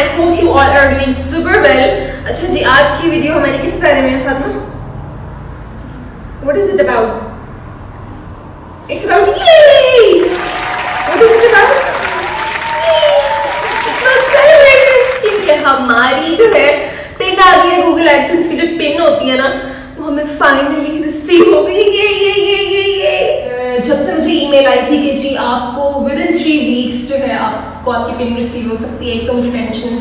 I hope you all are doing super well. अच्छा जी, आज की वीडियो हमारी किस बारे में है Fatima? What is it about? It's about yay! What is it about? It's about celebrations क्योंकि हमारी जो है पिन आ गई है गूगल एडसेंस की जो पिन होती है ना वो हमें फाइनली रिसीव हो गई। ये जब से मुझे ईमेल आई थी कि जी आपको विद इन 3 वीक्स जो है आपको आपकी पिन रिसीव हो सकती है, एक तो मुझे टेंशन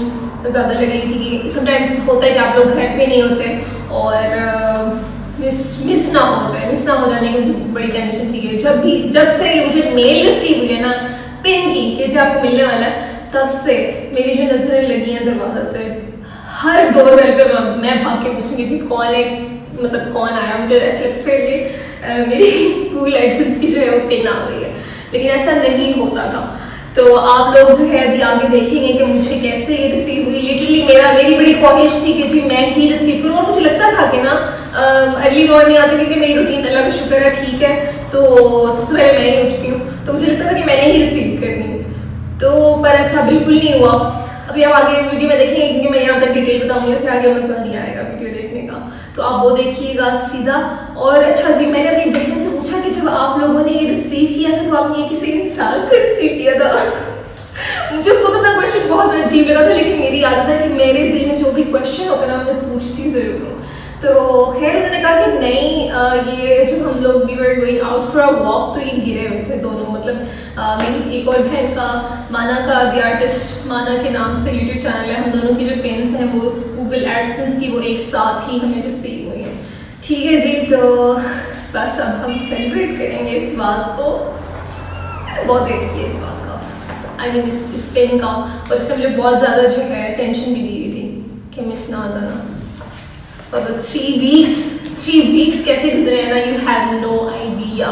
ज़्यादा लग रही थी कि समटाइम्स होता है कि आप लोग घर पे नहीं होते और मिस ना हो जाने की मुझे बड़ी टेंशन थी कि जब से मुझे मेल रिसीव हुई है ना पिन की कि जो आपको मिलने वाला है, तब से मेरी जो नजरें लगी हैं दरवाजा से हर डोरबेल पे मैं भाग के पूछूंगी जी कौन है, मतलब कौन आया। मुझे ऐसे लगता है कि मेरी गूगल एडसेंस की जो है वो पिन आ गई है, लेकिन ऐसा नहीं होता था। तो आप लोग जो है अभी आगे देखेंगे कि मुझे कैसे ये रिसीव हुई। लिटरली मेरी बड़ी ख्वाहिश थी कि जी मैं ही रिसीव करूँ और मुझे लगता था कि ना अर्ली मॉर्निंग आती क्योंकि मेरी रूटीन अल्लाह का शुक्र है ठीक है, तो सबसे पहले मैं ही उठती हूँ, तो मुझे लगता था कि मैंने ही रिसीव करनी है, तो पर ऐसा बिल्कुल नहीं हुआ। अभी आप आगे वीडियो में देखेंगे क्योंकि मैं यहाँ पर डिटेल बताऊंगी, फिर आगे मजा नहीं आएगा वीडियो देखने का, तो आप वो देखिएगा सीधा। और अच्छा जी, मैंने अपनी बहन से पूछा कि जब आप लोगों ने ये रिसीव किया था तो आपने ये किसी इंसान से रिसीव किया था? मुझे खुद अपना क्वेश्चन बहुत अजीब लगा था, लेकिन मेरी आदत है कि मेरे दिल में जो भी क्वेश्चन होता है ना मैं पूछती जरूर हूँ। तो खैर उन्होंने कहा कि नहीं, ये जब हम लोग we were going out for a walk तो ये गिरे हुए थे दोनों, मतलब मेरी एक और बहन का माना का द आर्टिस्ट माना के नाम से यूट्यूब चैनल है, हम दोनों की जो पेन्स हैं वो गूगल एडसेंस की वो एक साथ ही हमें रिसीव हुई है। ठीक है जी, तो बस अब हम सेलिब्रेट करेंगे इस बात को, बहुत वेट किया इस बात का, आई मीन इस पेन का। और इसमें मुझे बहुत ज़्यादा जो है टेंशन भी दी हुई थी कि मिस ना हो जाना। और 3 वीक्स कैसे गुजरे हैं ना, यू हैव नो आइडिया।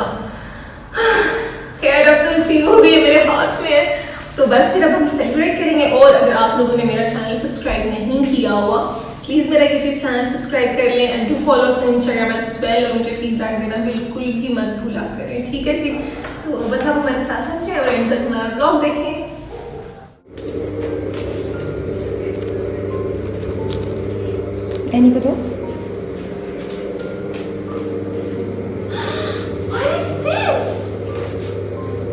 खैर अब तो रिसीव हो गई है, मेरे हाथ में है, तो बस फिर अब हम सेलिब्रेट करेंगे। और अगर आप लोगों ने मेरा चैनल सब्सक्राइब नहीं किया हुआ प्लीज़ मेरा यूट्यूब चैनल सब्सक्राइब कर लें and do follow us on Instagram as well, और मुझे फीडबैक देना बिल्कुल भी मत भूला करें, ठीक है जी। तो बस आप हमारे साथ साथ रहें और एंड तक हमारा ब्लॉग देखें। एनी को दो। What is this?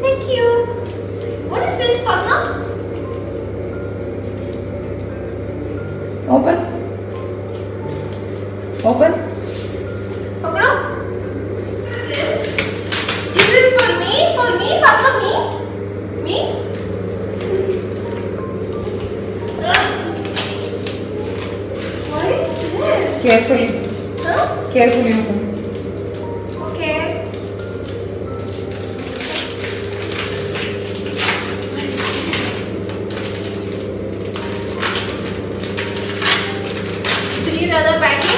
Thank you. What is this, Fatma? Open. पकड़ो। This. Is this for me? Fatma, me? What is this? Carefully. Huh? Carefully open. Okay. What is this? Please other packing.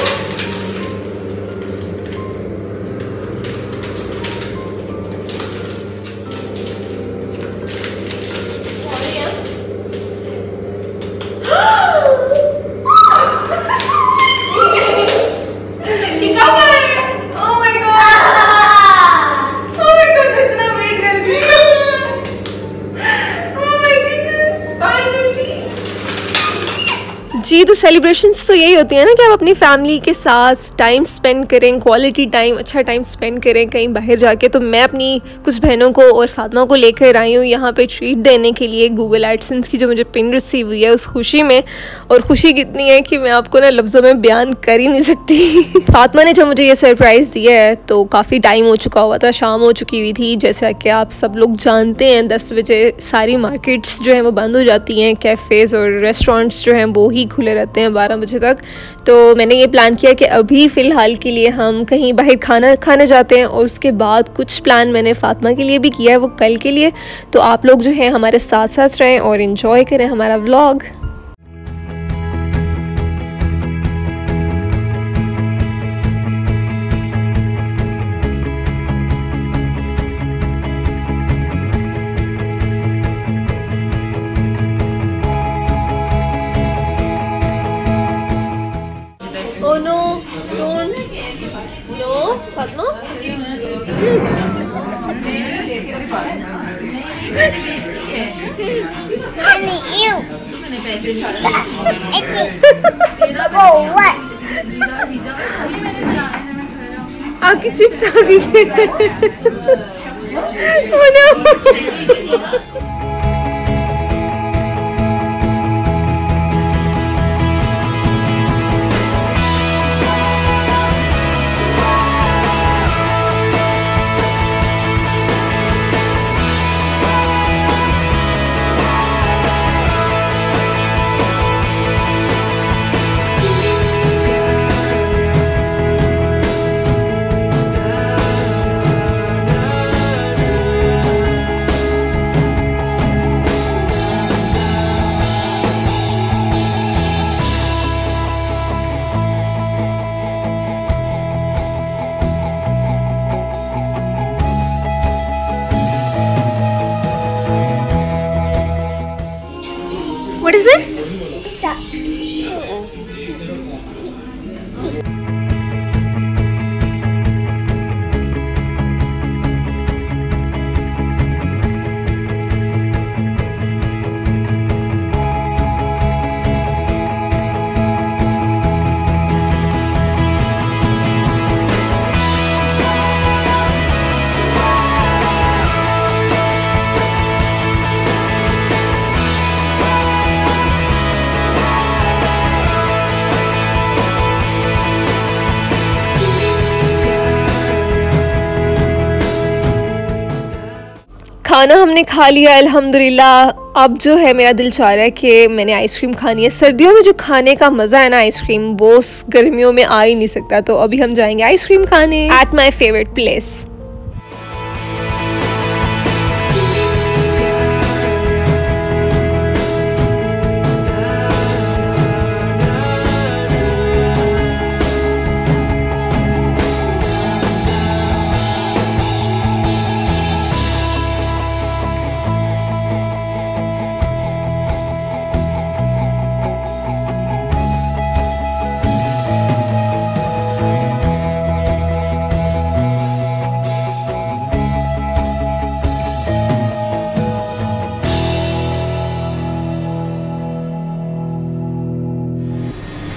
जी, तो celebrations तो यही होती है ना कि आप अपनी फैमिली के साथ टाइम स्पेंड करें, क्वालिटी टाइम, अच्छा टाइम स्पेंड करें कहीं बाहर जाके। तो मैं अपनी कुछ बहनों को और फातिमा को लेकर आई हूँ यहाँ पे ट्रीट देने के लिए गूगल एडसेंस की जो मुझे पिन रिसीव हुई है उस खुशी में। और खुशी कितनी है कि मैं आपको ना लफ्ज़ों में बयान कर ही नहीं सकती। फातिमा ने जब मुझे ये सरप्राइज़ दिया है तो काफ़ी टाइम हो चुका हुआ था, शाम हो चुकी हुई थी। जैसा कि आप सब लोग जानते हैं 10 बजे सारी मार्केट्स जो हैं वो बंद हो जाती हैं, कैफ़ेज़ और रेस्टोरेंट्स जो हैं वो ही खुले रहते हैं 12 बजे तक। तो मैंने ये प्लान किया कि अभी फ़िलहाल के लिए हम कहीं बाहर खाना खाने जाते हैं, और उसके बाद कुछ प्लान मैंने फातिमा के लिए भी किया है वो कल के लिए। तो आप लोग जो हैं हमारे साथ साथ रहें और इन्जॉय करें हमारा vlog. Oh no, don't. No, Fatma? Honey, ew. आपकी चिप्स आ गई है। Oh no! What is this? खाना हमने खा लिया अल्हम्दुलिल्लाह। अब जो है मेरा दिल चाह रहा है कि मैंने आइसक्रीम खानी है। सर्दियों में जो खाने का मज़ा है ना आइसक्रीम, वो गर्मियों में आ ही नहीं सकता। तो अभी हम जाएंगे आइसक्रीम खाने at my favourite place.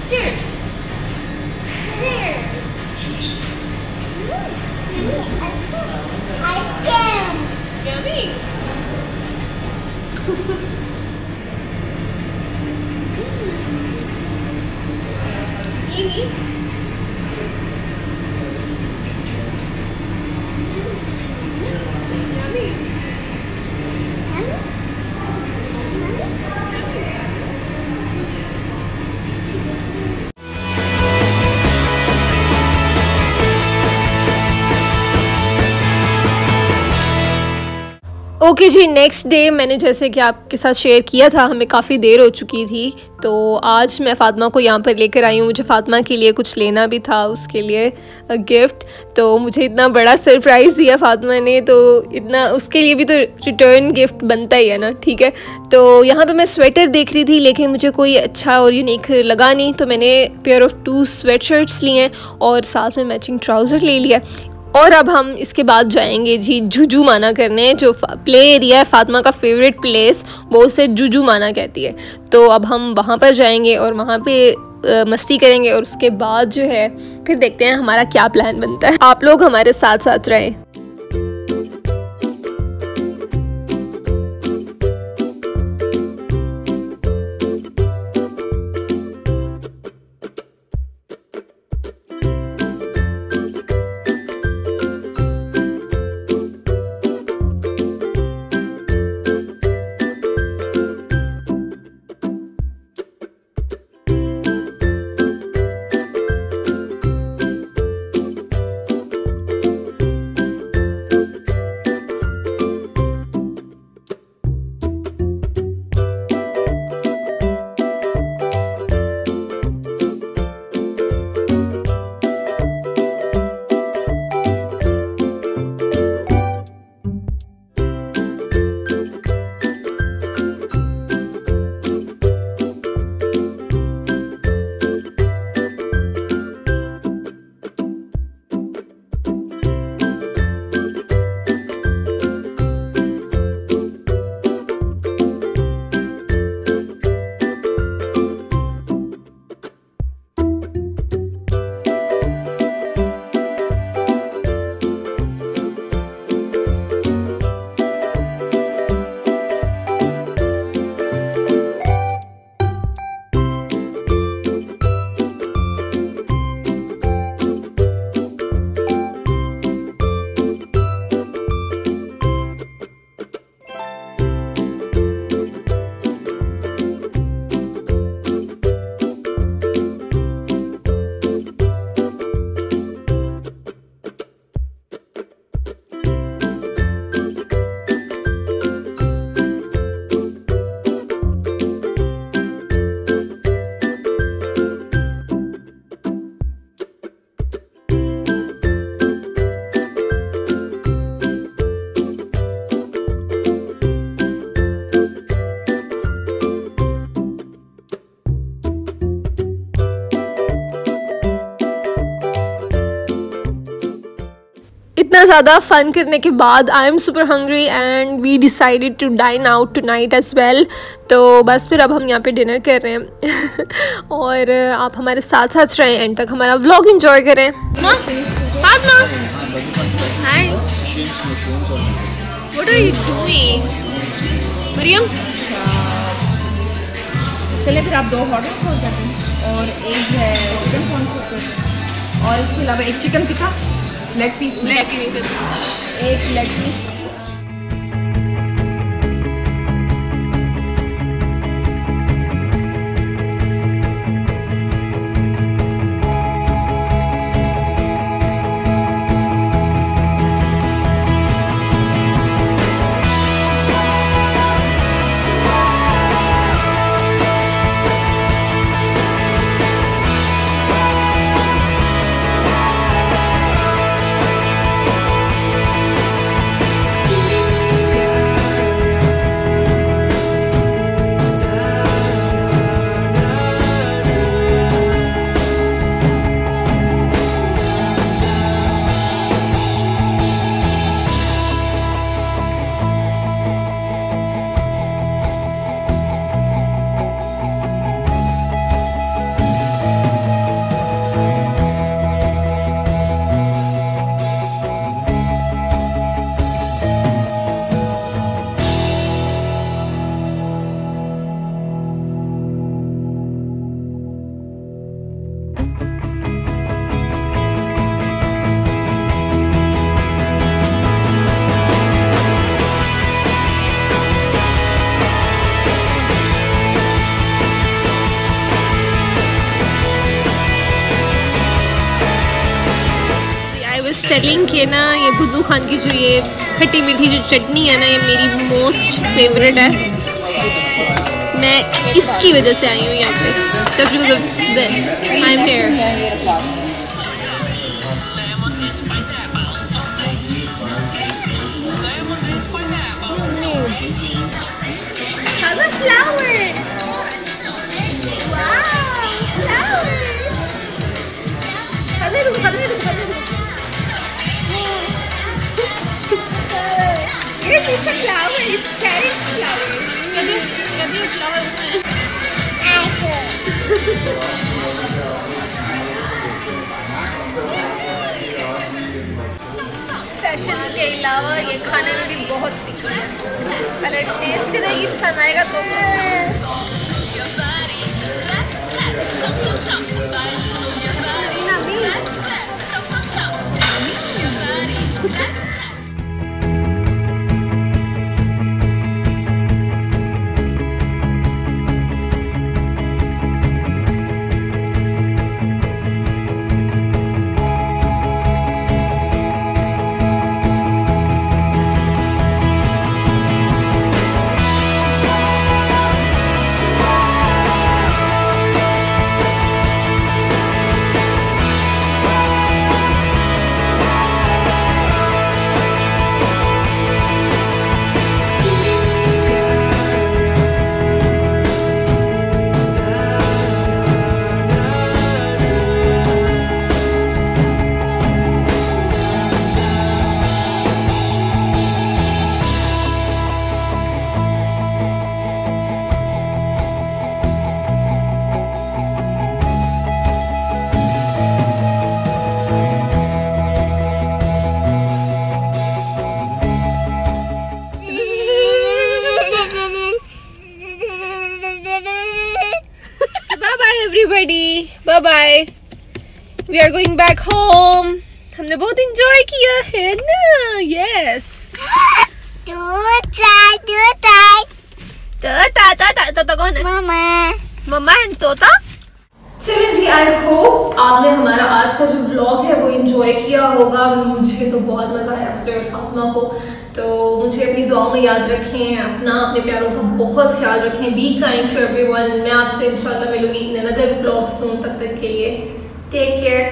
Cheers! Cheers! Ice cream! Yummy! Yummy! Okay जी, नेक्स्ट डे मैंने जैसे कि आपके साथ शेयर किया था, हमें काफ़ी देर हो चुकी थी। तो आज मैं फ़ातिमा को यहाँ पर लेकर आई हूँ। मुझे फ़ातिमा के लिए कुछ लेना भी था, उसके लिए गिफ्ट। तो मुझे इतना बड़ा सरप्राइज़ दिया फ़ातिमा ने, तो इतना उसके लिए भी तो रिटर्न गिफ्ट बनता ही है ना। ठीक है, तो यहाँ पे मैं स्वेटर देख रही थी, लेकिन मुझे कोई अच्छा और यूनिक लगा नहीं। तो मैंने पेयर ऑफ 2 स्वेट शर्ट्स लिए हैं और साथ में मैचिंग ट्राउज़र ले लिया। और अब हम इसके बाद जाएंगे जी जुजू माना करने, जो प्ले एरिया है फ़ातिमा का फेवरेट प्लेस, वो उसे जुजू माना कहती है। तो अब हम वहाँ पर जाएंगे और वहाँ पे मस्ती करेंगे और उसके बाद जो है फिर देखते हैं हमारा क्या प्लान बनता है। आप लोग हमारे साथ साथ रहें। इतना ज़्यादा फन करने के बाद I am super hungry and we decided to dine out tonight as well. तो बस फिर अब हम यहाँ पे डिनर कर रहे हैं और आप हमारे साथ साथ रहें, एंड तक हमारा व्लॉग एंजॉय करें। माँ, hi, what are you doing? Mariam, चलिए फिर आप 2 हॉट डॉग्स हो जाते हैं और एक है चिकन कॉर्न और इसके अलावा एक चिकन टिक्का लेग पीस, एक लेग पीस। टेलिंग के ना, ये बुद्धू खान की जो ये खट्टी मीठी जो चटनी है ना, ये मेरी मोस्ट फेवरेट है। मैं इसकी वजह से आई हूँ यहाँ पे, just because of this I am here. It's a flower. It's carrot flower. Can you flower? Fashion के अलावा ये खाने में भी बहुत दिक्कत है। पहले टेस्ट करेगी, पसंद आएगा तो। Everybody, bye bye. We are going back home. हमने बहुत enjoy किया है ना? Yes. तोता कौन है? मामा। मम्मा है तोता। चलिए जी, आई होप आपने हमारा आज का जो व्लॉग है वो एंजॉय किया होगा। मुझे तो बहुत मजा आया, मुझे और फातिमा को। तो मुझे अपनी दुआ में याद रखें, अपने प्यारों का बहुत ख्याल रखें। Be kind to everyone. मैं आपसे इंशाल्लाह मिलूंगी इन अनदर व्लॉग सून। तब तक के लिए टेक केयर।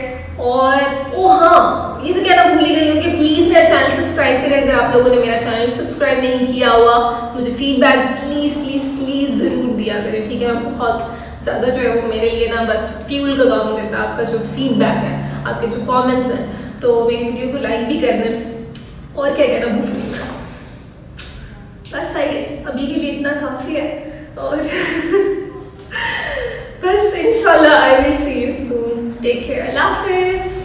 और हाँ, ये तो कहना भूल ही गई हूँ कि प्लीज़ मेरा चैनल सब्सक्राइब करें। अगर आप लोगों ने मेरा चैनल सब्सक्राइब नहीं किया हुआ, मुझे फीडबैक प्लीज़ प्लीज़ प्लीज़ ज़रूर दिया करें, ठीक है? मैं बहुत ज़्यादा जो है वो मेरे लिए ना बस फ्यूल का काम करता है, आपका जो फीडबैक है, आपके जो कमेंट्स हैं। तो मेरी वीडियो को लाइक भी कर दें, और क्या कहना भूल गई मैं। बस आई गेस अभी के लिए इतना काफ़ी है, और बस इंशाल्लाह I will see you soon. Take care, अल्लाह हाफिज़।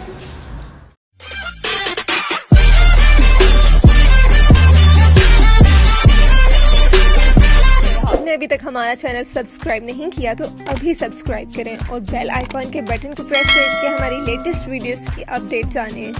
आपने अभी तक हमारा चैनल सब्सक्राइब नहीं किया तो अभी सब्सक्राइब करें और बेल आइकॉन के बटन को प्रेस करके हमारी लेटेस्ट वीडियोस की अपडेट जानें।